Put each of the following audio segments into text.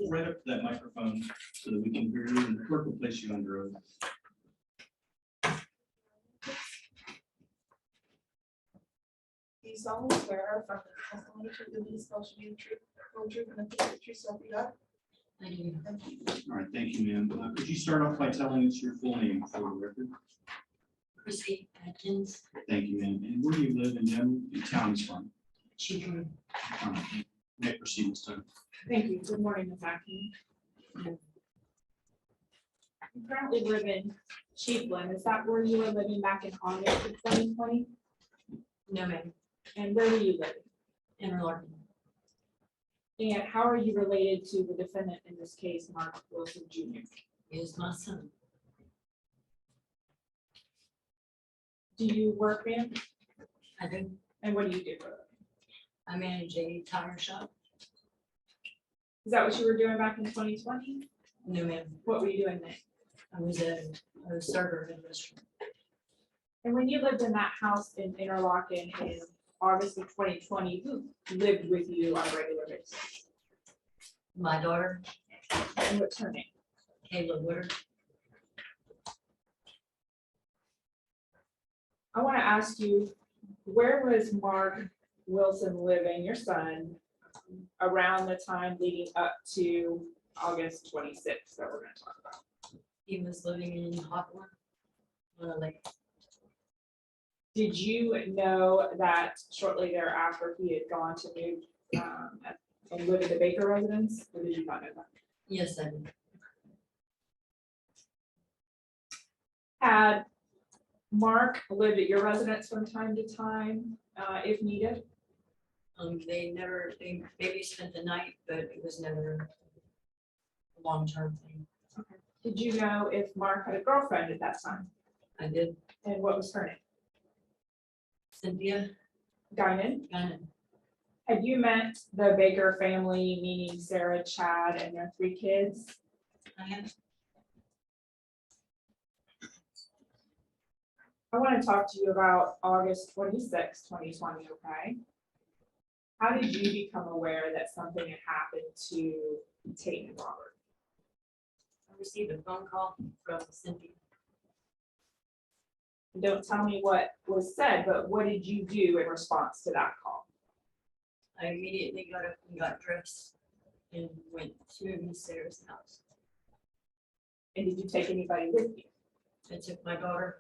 right up to that microphone so that we can hear you, and the clerk will place you under oath. Do you solemnly swear from the testimony to the least shall be the truth, the whole truth, and nothing but the truth, so help you God? I do. Thank you. All right, thank you, ma'am. Could you start off by telling us your full name for the record? Chrissy Atkins, Thank you, ma'am. And where do you live and then the town is from? Chico. May I proceed this time? Thank you. Good morning, Ms. Atkins. You currently live in Chiefland. Is that where you were living back in August of 2020? No, ma'am. And where were you living? Interlaken. And how are you related to the defendant in this case, Mark Wilson Jr.? Is my son. Do you work, ma'am? I do. And what do you do for a living? I manage a tire shop. Is that what you were doing back in 2020? No, ma'am. What were you doing then? I was a server in a restaurant. And when you lived in that house in Interlaken in August of 2020, who lived with you on a regular basis? My daughter, And what's her name? Kayla Woodard. I want to ask you, where was Mark Wilson living, your son, around the time leading up to August 26th that we're going to talk about? He was living in Hawthorne on a lake. Did you know that shortly thereafter he had gone to move and live at the Baker residence, or did you not know that? Yes, I did. Had Mark lived at your residence from time to time, if needed? They maybe spent the night, but it was never a long-term thing. Did you know if Mark had a girlfriend at that time? I did. And what was her name? Cynthia Guinan? Gunn. Had you met the Baker family, meaning Sarah, Chad, and their 3 kids? I have. I want to talk to you about August 26, 2020, okay? How did you become aware that something had happened to Tate and Robert? I received a phone call from Cynthia. Don't tell me what was said, but what did you do in response to that call? I immediately got up and got dressed and went to Miss Sarah's house. And did you take anybody with you? I took my daughter.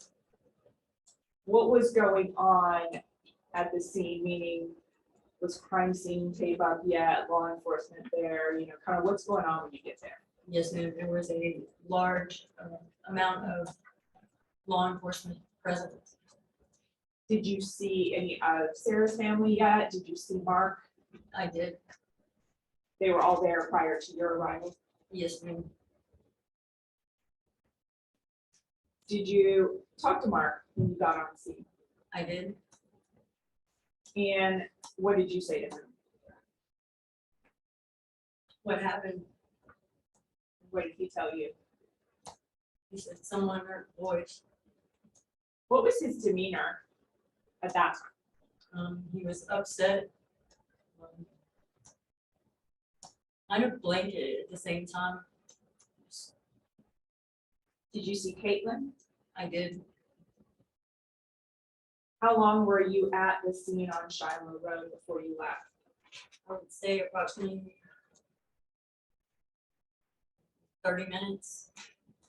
What was going on at the scene, meaning was crime scene tape up yet, law enforcement there, kind of what's going on when you get there? Yes, ma'am. There was a large amount of law enforcement present. Did you see any of Sarah's family yet? Did you see Mark? I did. They were all there prior to your arrival. Yes, ma'am. Did you talk to Mark when you got on the scene? I did. And what did you say to him? What happened? What did he tell you? He said someone hurt the boys. What was his demeanor at that time? He was upset. Kind of blanket at the same time. Did you see Caitlin? I did. How long were you at the scene on Shiloh Road before you left? I would say approximately 30 minutes,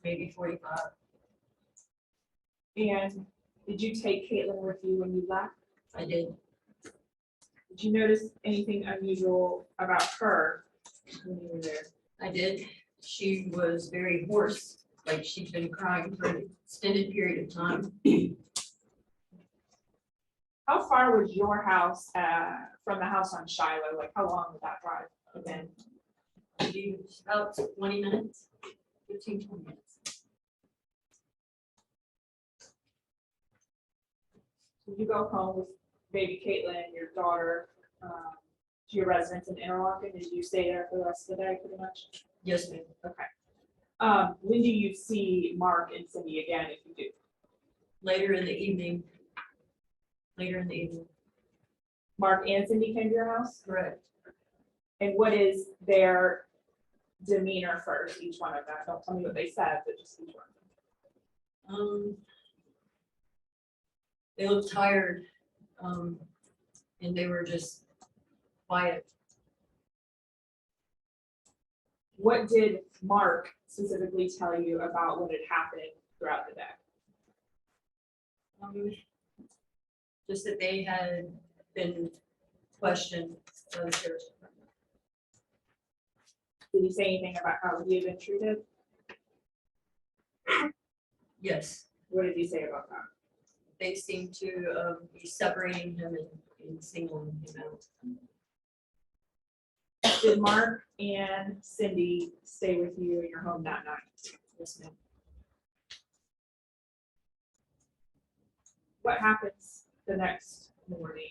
maybe 45. And did you take Caitlin with you when you left? I did. Did you notice anything unusual about her when you were there? I did. She was very hoarse, like she'd been crying for an extended period of time. How far was your house from the house on Shiloh? Like, how long would that drive have been? Maybe about 20 minutes, 15, 20 minutes. Did you go home with baby Caitlin, your daughter, to your residence in Interlaken? Did you stay there for the rest of the day, pretty much? Yes, ma'am. Okay. When do you see Mark and Cindy again, if you do? Later in the evening. Later in the evening. Mark and Cindy came to your house? Correct. And what is their demeanor first, each one of them? Don't tell me what they said, but just each one. They looked tired, and they were just quiet. What did Mark specifically tell you about what had happened throughout the day? Just that they had been questioned by the sheriff's department. Did he say anything about how he had been treated? Yes, What did he say about that? they seem to be separating him and singling him out. Did Mark and Cindy stay with you in your home that night? Yes, ma'am. What happens the next morning?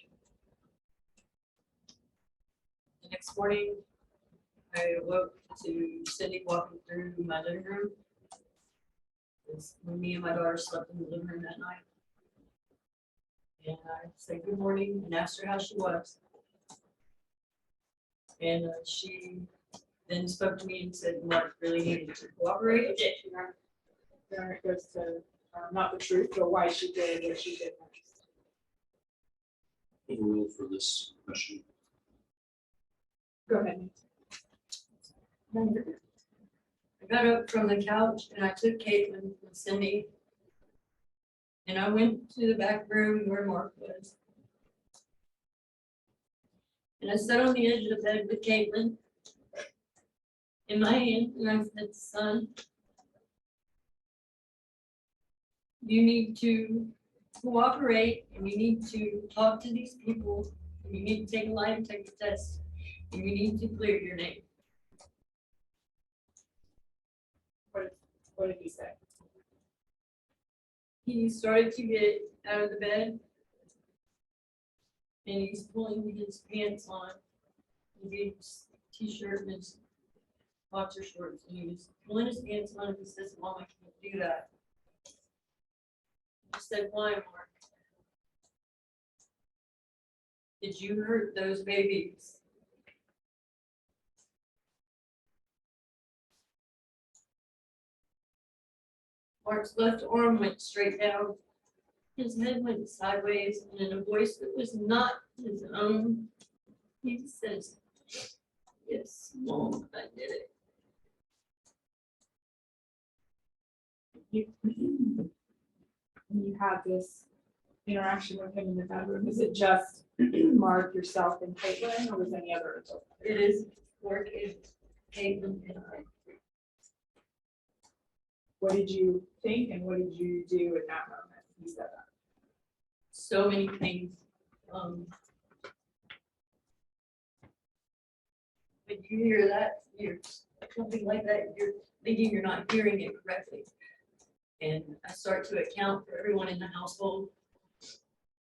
The next morning, I woke to Cindy walking through my living room. It's when me and my daughter slept in the living room that night. And I said good morning and asked her how she was. And she then spoke to me and said Mark really needed to cooperate. There it goes to, not the truth, but why she did what she did next. Overrule for this question. Go ahead. I got up from the couch and I took Caitlin and Cindy. And I went to the back room where Mark was. And I sat on the edge of the bed with Caitlin in my hand and I said, son, you need to cooperate and you need to talk to these people. And you need to take a lie detector test and you need to clear your name. What did he say? He started to get out of the bed and he's pulling his pants on, his t-shirt and his boxer shorts, and he was pulling his pants on and he says, Mom, I can't do that. I said, why, Mark? Did you hurt those babies? Mark's left arm went straight down. His head went sideways, and in a voice that was not his own, he says, yes, Mom, I did it. You had this interaction with him in the bedroom. Is it just Mark, yourself, and Caitlin, or was any other adult? It is Mark and Caitlin and I. What did you think and what did you do in that moment? He said that. So many things. When you hear that, you're something like that, you're thinking you're not hearing it correctly. And I start to account for everyone in the household.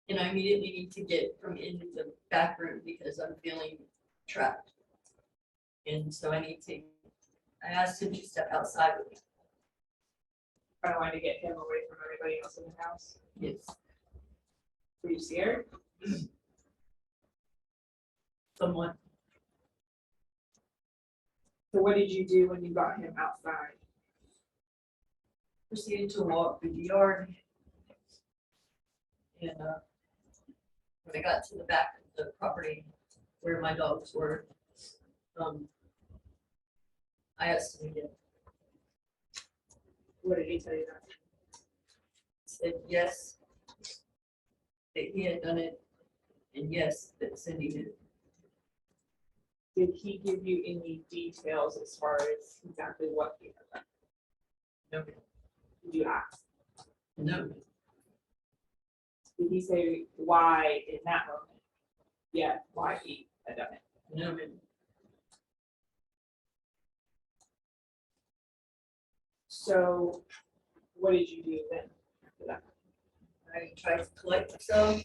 And I immediately need to get from in the back room because I'm feeling trapped. And so I asked him to step outside with me. I wanted to get him away from everybody else in the house. Yes. Were you scared? Someone. So what did you do when you got him outside? Proceeded to walk through the yard. And when I got to the back of the property where my dogs were, I asked him again. What did he tell you that? Said yes, that he had done it, and yes, that Cindy did. Did he give you any details as far as exactly what he had done? No, Did you ask? no, Did he say why in that moment? Yeah, why he had done it? no. So what did you do then after that? I tried to collect myself.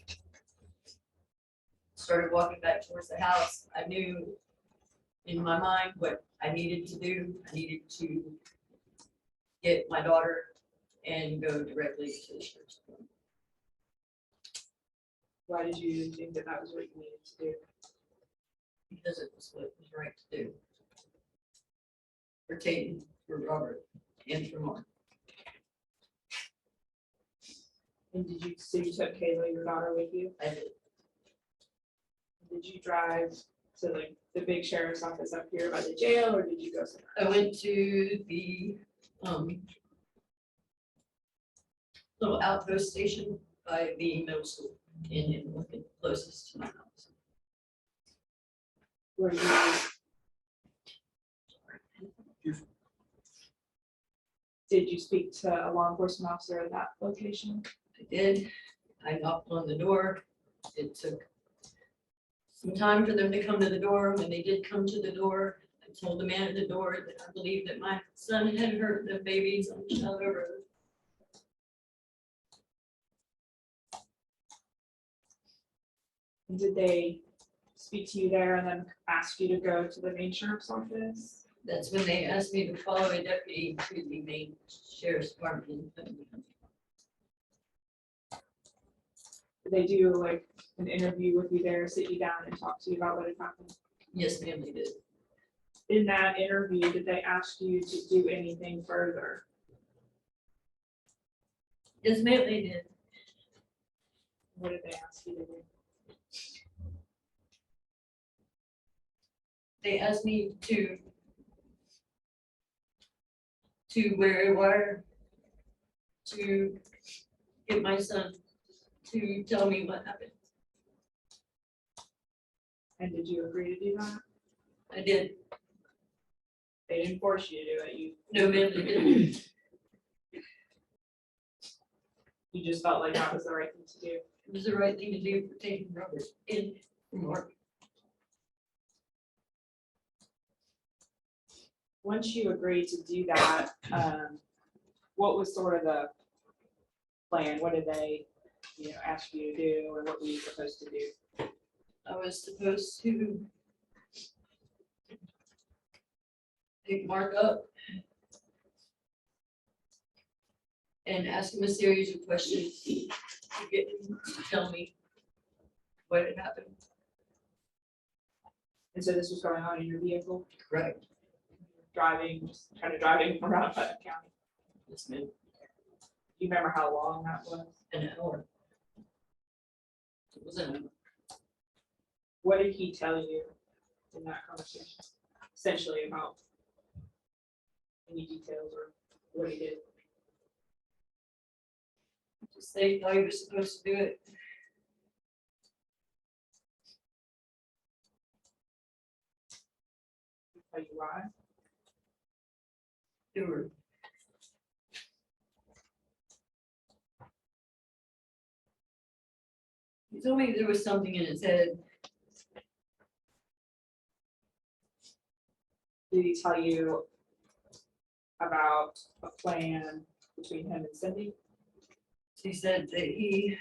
Started walking back towards the house. I knew in my mind what I needed to do. I needed to get my daughter and go directly to the church. Why did you think that that was what you needed to do? Because it was what was right to do. pertaining for Robert and for Mark. And so you took Kayla, your daughter, with you? I did. Did you drive to like the big sheriff's office up here by the jail, or did you go somewhere? I went to the little outpost station by the middle school in Lincoln, closest to my house. Were you, did you speak to a law enforcement officer at that location? I did. I knocked on the door. It took some time for them to come to the door. When they did come to the door, I told the man at the door that I believed that my son had hurt the babies on Shallow Road. And did they speak to you there and then ask you to go to the main sheriff's office? That's when they asked me to follow a deputy to the main sheriff's department. Did they do like an interview with you there, sit you down and talk to you about what had happened? Yes, ma'am, they did. In that interview, did they ask you to do anything further? Yes, ma'am, they did. What did they ask you to do? They asked me to wear a wire to get my son to tell me what happened. And did you agree to do that? I did. They didn't force you to do it. No, ma'am, they didn't. You just felt like that was the right thing to do. It was the right thing to do for taking Robert in from work. Once you agreed to do that, what was sort of the plan? What did they, ask you to do, and what were you supposed to do? I was supposed to pick Mark up and ask him a series of questions to get him to tell me what had happened. And so this was going on in your vehicle, Correct. just kind of driving around Putnam County. Yes, ma'am. You remember how long that was? An hour. It was an hour. What did he tell you in that conversation? Essentially about any details or what he did? Just say how you were supposed to do it. Tell you why? There were he told me there was something in his head. Did he tell you about a plan between him and Cindy? He said that he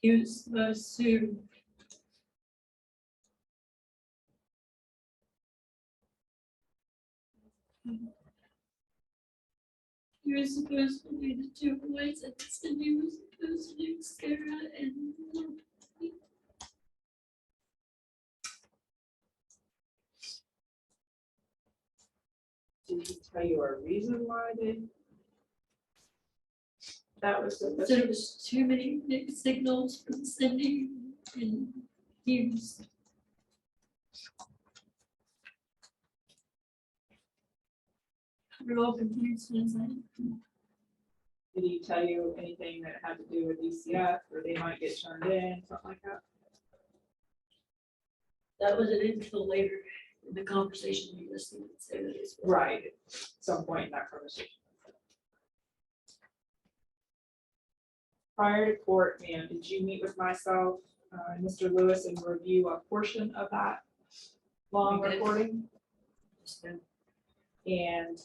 was supposed to be the two boys, and Cindy was supposed to do Sarah and Did he tell you a reason why that was supposed so to? there was too many mixed signals from Cindy, and he was real confused once I. Did he tell you anything that had to do with ECF, or they might get turned in, something like that? That wasn't until later in the conversation we listened to say that it's. Right, at some point in that conversation. Prior to court, ma'am, did you meet with myself, and Mr. Lewis, and review a portion of that long We did. recording? And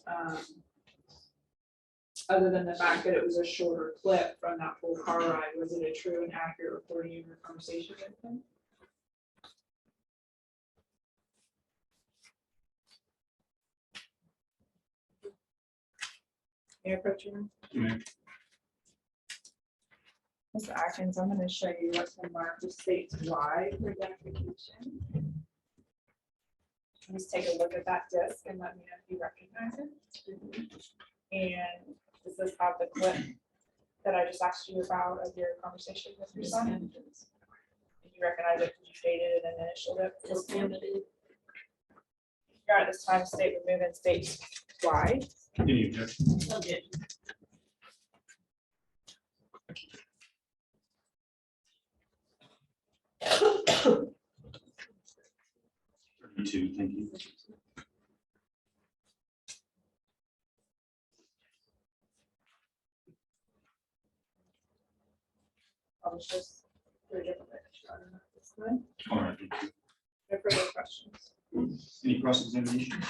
other than the fact that it was a shorter clip from that whole car ride, was it a true and accurate recording of your conversation with him? Mayor Pro Tem? Mayor. Ms. Atkins, I'm gonna show you what's been marked as statewide for identification. Just take a look at that disc and let me know if you recognize it. And does this have the clip that I just asked you about of your conversation with your son? Did you recognize it because you dated it and initialed it? Yes, ma'am, it is. Here at this time, state would move in statewide. Any objection? Okay. Two, thank you. I was just three different pictures. This one. All right, thank you. No further questions. Any cross examination?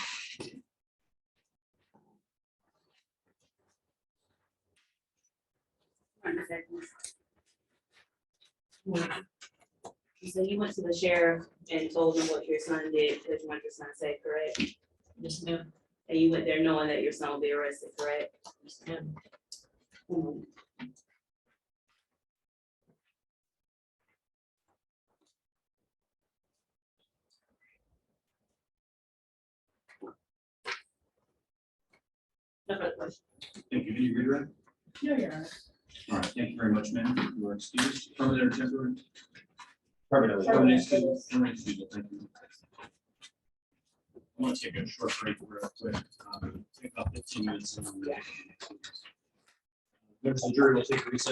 So you went to the sheriff and told them what your son did because you want your son safe, correct? Yes, ma'am. And you went there knowing that your son will be arrested, correct? Yes, ma'am. Mhm. No further questions. Thank you. Any redirect? No, Your Honor. All right, thank you very much, ma'am. You are excused. Permanent or temporary? Permanently. Permanent excusal. Permanent excusal, thank you. I want to take a short break real quick. Take about 15 minutes. Members of the jury will take a recess.